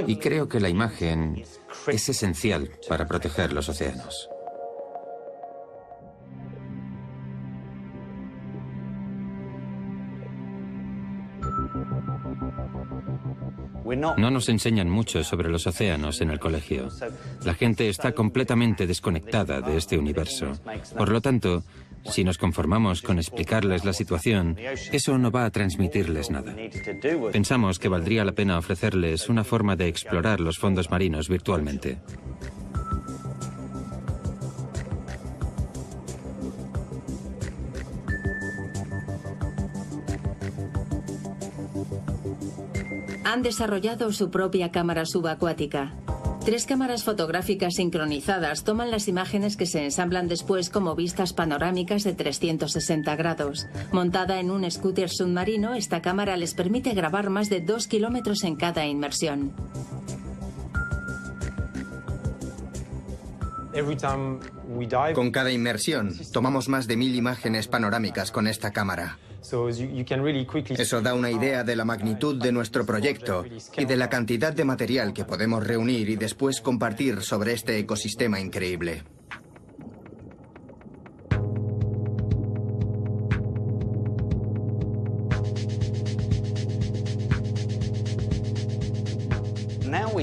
y creo que la imagen es esencial para proteger los océanos. No nos enseñan mucho sobre los océanos en el colegio. La gente está completamente desconectada de este universo. Por lo tanto, si nos conformamos con explicarles la situación, eso no va a transmitirles nada. Pensamos que valdría la pena ofrecerles una forma de explorar los fondos marinos virtualmente. Han desarrollado su propia cámara subacuática. 3 cámaras fotográficas sincronizadas toman las imágenes que se ensamblan después como vistas panorámicas de 360 grados. Montada en un scooter submarino, esta cámara les permite grabar más de 2 kilómetros en cada inmersión. Con cada inmersión, tomamos más de 1000 imágenes panorámicas con esta cámara. Eso da una idea de la magnitud de nuestro proyecto y de la cantidad de material que podemos reunir y después compartir sobre este ecosistema increíble.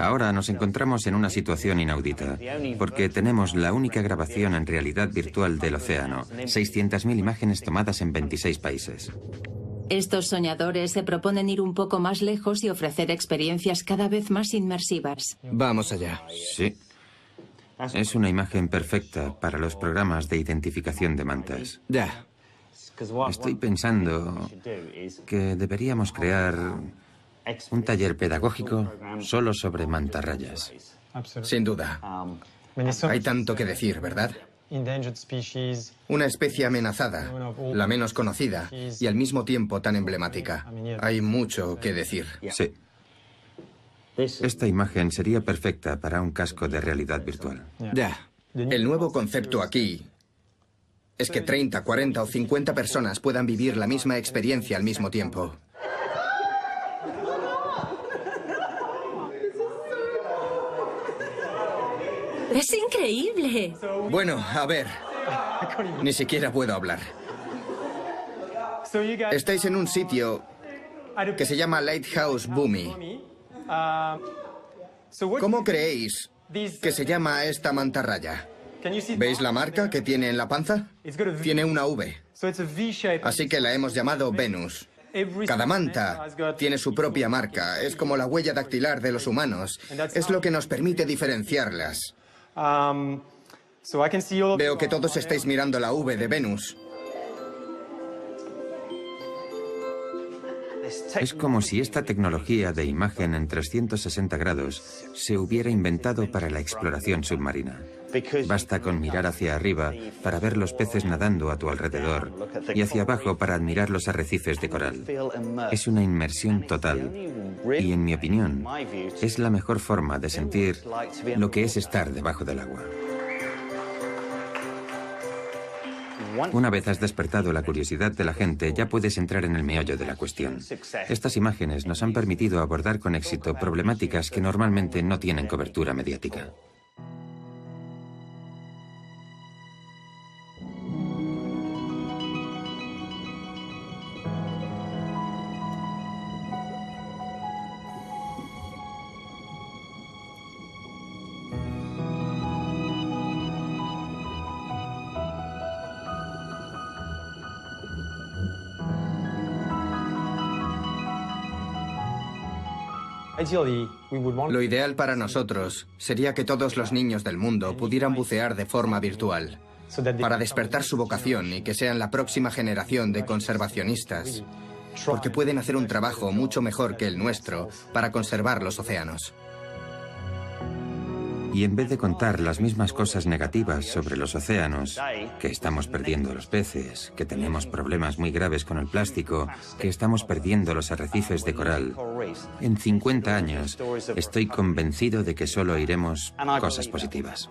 Ahora nos encontramos en una situación inaudita, porque tenemos la única grabación en realidad virtual del océano, 600.000 imágenes tomadas en 26 países. Estos soñadores se proponen ir un poco más lejos y ofrecer experiencias cada vez más inmersivas. Vamos allá. Sí. Es una imagen perfecta para los programas de identificación de mantas. Ya. Estoy pensando que deberíamos crear un taller pedagógico solo sobre mantarrayas. Sin duda. Hay tanto que decir, ¿verdad? Una especie amenazada, la menos conocida y al mismo tiempo tan emblemática. Hay mucho que decir. Sí. Esta imagen sería perfecta para un casco de realidad virtual. Ya. El nuevo concepto aquí es que 30, 40 o 50 personas puedan vivir la misma experiencia al mismo tiempo. ¡Es increíble! Bueno, a ver. Ni siquiera puedo hablar. Estáis en un sitio que se llama Lighthouse Bumi. ¿Cómo creéis que se llama esta mantarraya? ¿Veis la marca que tiene en la panza? Tiene una V. Así que la hemos llamado Venus. Cada manta tiene su propia marca. Es como la huella dactilar de los humanos. Es lo que nos permite diferenciarlas. Veo que todos estáis mirando la V de Venus. Es como si esta tecnología de imagen en 360 grados se hubiera inventado para la exploración submarina. Basta con mirar hacia arriba para ver los peces nadando a tu alrededor y hacia abajo para admirar los arrecifes de coral. Es una inmersión total y, en mi opinión, es la mejor forma de sentir lo que es estar debajo del agua. Una vez has despertado la curiosidad de la gente, ya puedes entrar en el meollo de la cuestión. Estas imágenes nos han permitido abordar con éxito problemáticas que normalmente no tienen cobertura mediática. Lo ideal para nosotros sería que todos los niños del mundo pudieran bucear de forma virtual. para despertar su vocación y que sean la próxima generación de conservacionistas, porque pueden hacer un trabajo mucho mejor que el nuestro para conservar los océanos. Y en vez de contar las mismas cosas negativas sobre los océanos, que estamos perdiendo los peces, que tenemos problemas muy graves con el plástico, que estamos perdiendo los arrecifes de coral, en 50 años estoy convencido de que solo oiremos cosas positivas.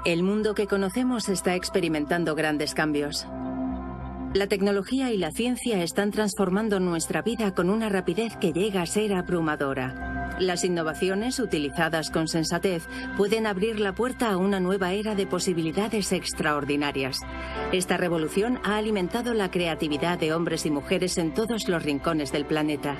El mundo que conocemos está experimentando grandes cambios. La tecnología y la ciencia están transformando nuestra vida con una rapidez que llega a ser abrumadora. Las innovaciones, utilizadas con sensatez, pueden abrir la puerta a una nueva era de posibilidades extraordinarias. Esta revolución ha alimentado la creatividad de hombres y mujeres en todos los rincones del planeta.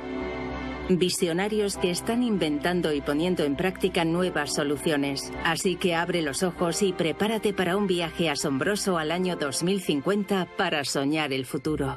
Visionarios que están inventando y poniendo en práctica nuevas soluciones. Así que abre los ojos y prepárate para un viaje asombroso al año 2050 para soñar el futuro.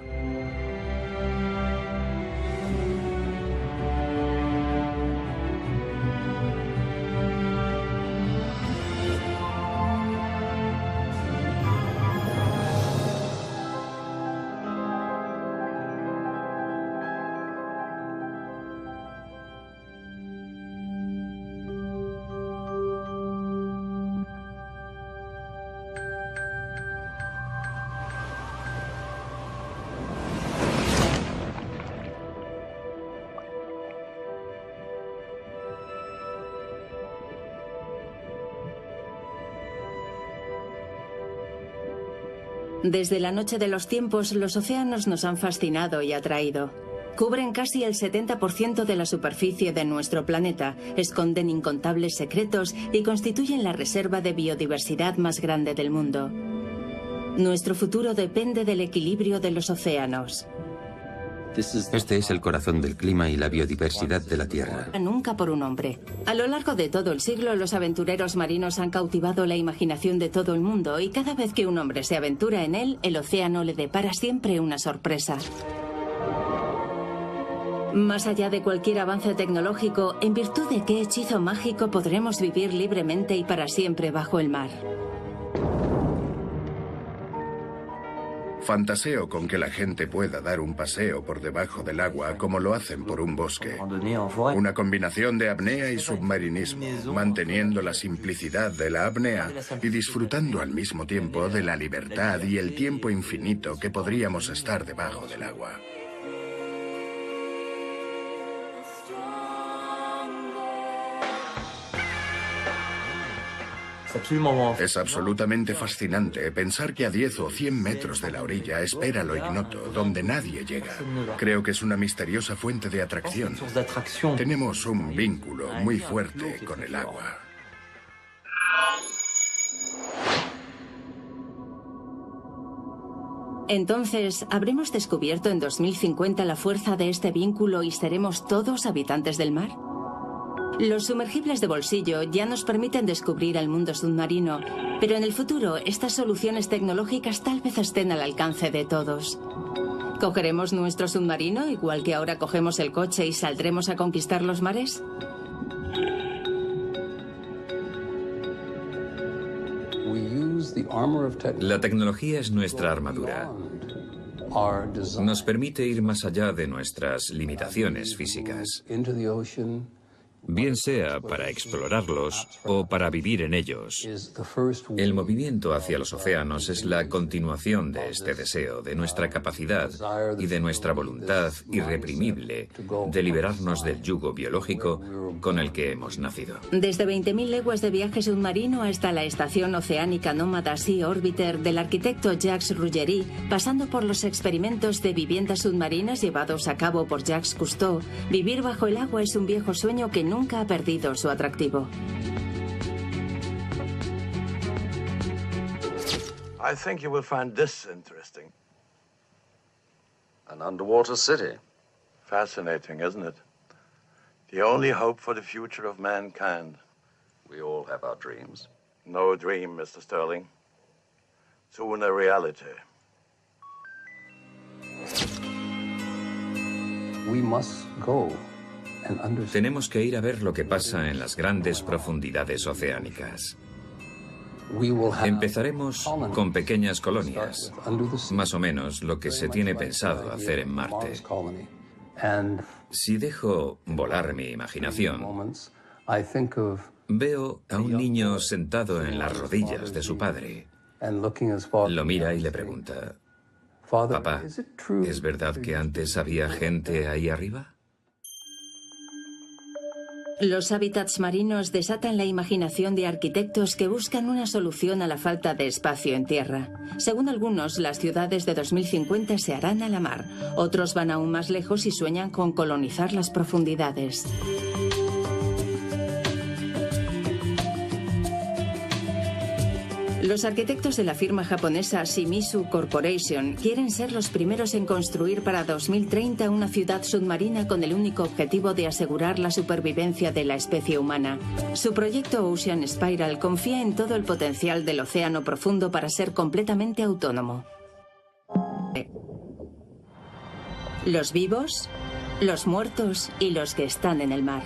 Desde la noche de los tiempos, los océanos nos han fascinado y atraído. Cubren casi el 70% de la superficie de nuestro planeta, esconden incontables secretos y constituyen la reserva de biodiversidad más grande del mundo. Nuestro futuro depende del equilibrio de los océanos. Este es el corazón del clima y la biodiversidad de la Tierra. Nunca por un hombre. A lo largo de todo el siglo, los aventureros marinos han cautivado la imaginación de todo el mundo y cada vez que un hombre se aventura en él, el océano le depara siempre una sorpresa. Más allá de cualquier avance tecnológico, ¿en virtud de qué hechizo mágico podremos vivir libremente y para siempre bajo el mar? Fantaseo con que la gente pueda dar un paseo por debajo del agua como lo hacen por un bosque. Una combinación de apnea y submarinismo, manteniendo la simplicidad de la apnea y disfrutando al mismo tiempo de la libertad y el tiempo infinito que podríamos estar debajo del agua. Es absolutamente fascinante pensar que a 10 o 100 metros de la orilla espera lo ignoto, donde nadie llega. Creo que es una misteriosa fuente de atracción. Tenemos un vínculo muy fuerte con el agua. Entonces, ¿habremos descubierto en 2050 la fuerza de este vínculo y seremos todos habitantes del mar? Los sumergibles de bolsillo ya nos permiten descubrir el mundo submarino, pero en el futuro estas soluciones tecnológicas tal vez estén al alcance de todos. ¿Cogeremos nuestro submarino igual que ahora cogemos el coche y saldremos a conquistar los mares? La tecnología es nuestra armadura. Nos permite ir más allá de nuestras limitaciones físicas, bien sea para explorarlos o para vivir en ellos. El movimiento hacia los océanos es la continuación de este deseo, de nuestra capacidad y de nuestra voluntad irreprimible de liberarnos del yugo biológico con el que hemos nacido. Desde 20.000 leguas de viaje submarino hasta la estación oceánica nómada Sea Orbiter del arquitecto Jacques Rougerie, pasando por los experimentos de viviendas submarinas llevados a cabo por Jacques Cousteau, vivir bajo el agua es un viejo sueño que nunca ha perdido su atractivo. I think you will find this interesting. An underwater city. Fascinating, isn't it? The only hope for the future of mankind. We all have our dreams. No dream, Mr. Sterling. Soon a reality. We must go. Tenemos que ir a ver lo que pasa en las grandes profundidades oceánicas. Empezaremos con pequeñas colonias, más o menos lo que se tiene pensado hacer en Marte. Si dejo volar mi imaginación, veo a un niño sentado en las rodillas de su padre. Lo mira y le pregunta: «Papá, ¿es verdad que antes había gente ahí arriba?» Los hábitats marinos desatan la imaginación de arquitectos que buscan una solución a la falta de espacio en tierra. Según algunos, las ciudades de 2050 se harán a la mar. Otros van aún más lejos y sueñan con colonizar las profundidades. Los arquitectos de la firma japonesa Shimizu Corporation quieren ser los primeros en construir para 2030 una ciudad submarina con el único objetivo de asegurar la supervivencia de la especie humana. Su proyecto Ocean Spiral confía en todo el potencial del océano profundo para ser completamente autónomo. Los vivos, los muertos y los que están en el mar.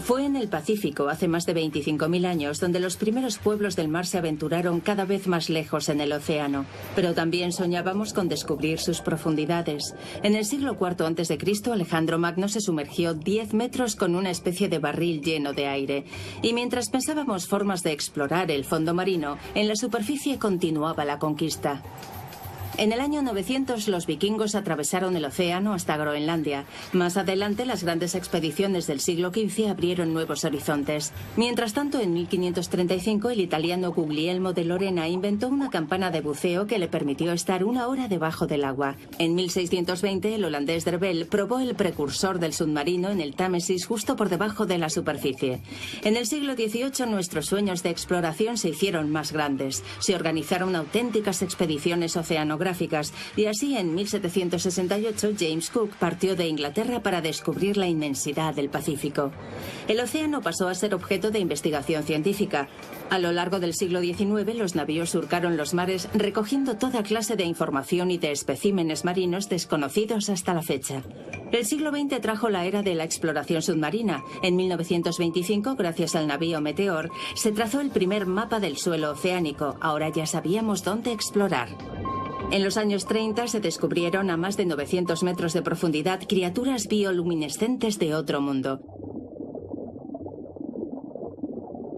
Fue en el Pacífico hace más de 25.000 años donde los primeros pueblos del mar se aventuraron cada vez más lejos en el océano, pero también soñábamos con descubrir sus profundidades. En el siglo IV a.C., Alejandro Magno se sumergió 10 metros con una especie de barril lleno de aire. Y mientras pensábamos formas de explorar el fondo marino, en la superficie continuaba la conquista. En el año 900 los vikingos atravesaron el océano hasta Groenlandia. Más adelante las grandes expediciones del siglo XV abrieron nuevos horizontes. Mientras tanto, en 1535 el italiano Guglielmo de Lorena inventó una campana de buceo que le permitió estar 1 hora debajo del agua. En 1620 el holandés Derbel probó el precursor del submarino en el Támesis justo por debajo de la superficie. En el siglo XVIII nuestros sueños de exploración se hicieron más grandes. Se organizaron auténticas expediciones oceanográficas y así en 1768 James Cook partió de Inglaterra para descubrir la inmensidad del Pacífico. El océano pasó a ser objeto de investigación científica. A lo largo del siglo XIX los navíos surcaron los mares recogiendo toda clase de información y de especímenes marinos desconocidos hasta la fecha. El siglo XX trajo la era de la exploración submarina. En 1925, gracias al navío Meteor, se trazó el primer mapa del suelo oceánico. Ahora ya sabíamos dónde explorar. En los años 30 se descubrieron a más de 900 metros de profundidad criaturas bioluminescentes de otro mundo.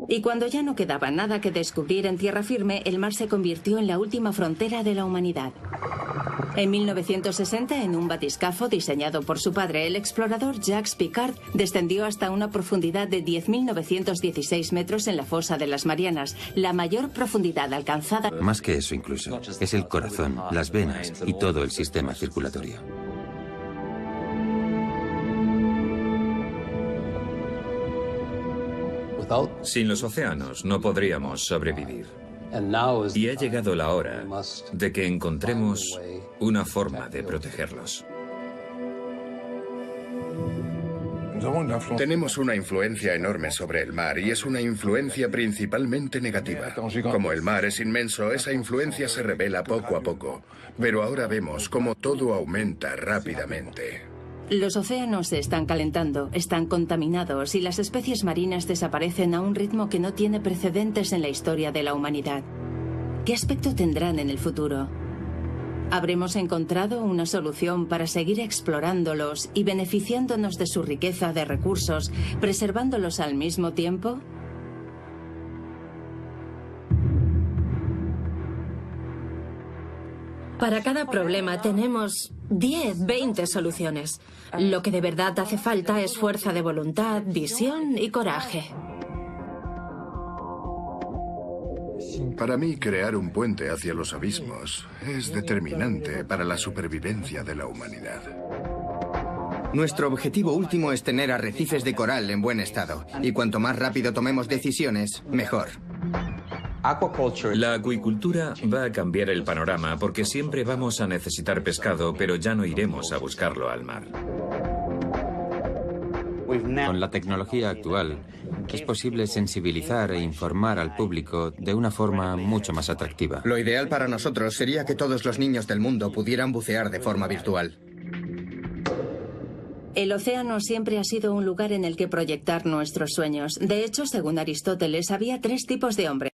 Y cuando ya no quedaba nada que descubrir en tierra firme, el mar se convirtió en la última frontera de la humanidad. En 1960, en un batiscafo diseñado por su padre, el explorador Jacques Piccard descendió hasta una profundidad de 10.916 metros en la fosa de las Marianas, la mayor profundidad alcanzada. Más que eso incluso, es el corazón, las venas y todo el sistema circulatorio. Sin los océanos no podríamos sobrevivir. Y ha llegado la hora de que encontremos una forma de protegerlos. Tenemos una influencia enorme sobre el mar y es una influencia principalmente negativa. Como el mar es inmenso, esa influencia se revela poco a poco. Pero ahora vemos cómo todo aumenta rápidamente. Los océanos se están calentando, están contaminados y las especies marinas desaparecen a un ritmo que no tiene precedentes en la historia de la humanidad. ¿Qué aspecto tendrán en el futuro? ¿Habremos encontrado una solución para seguir explorándolos y beneficiándonos de su riqueza de recursos, preservándolos al mismo tiempo? Para cada problema tenemos 10, 20 soluciones. Lo que de verdad hace falta es fuerza de voluntad, visión y coraje. Para mí, crear un puente hacia los abismos es determinante para la supervivencia de la humanidad. Nuestro objetivo último es tener arrecifes de coral en buen estado. Y cuanto más rápido tomemos decisiones, mejor. La acuicultura va a cambiar el panorama porque siempre vamos a necesitar pescado, pero ya no iremos a buscarlo al mar. Con la tecnología actual, es posible sensibilizar e informar al público de una forma mucho más atractiva. Lo ideal para nosotros sería que todos los niños del mundo pudieran bucear de forma virtual. El océano siempre ha sido un lugar en el que proyectar nuestros sueños. De hecho, según Aristóteles, había 3 tipos de hombres.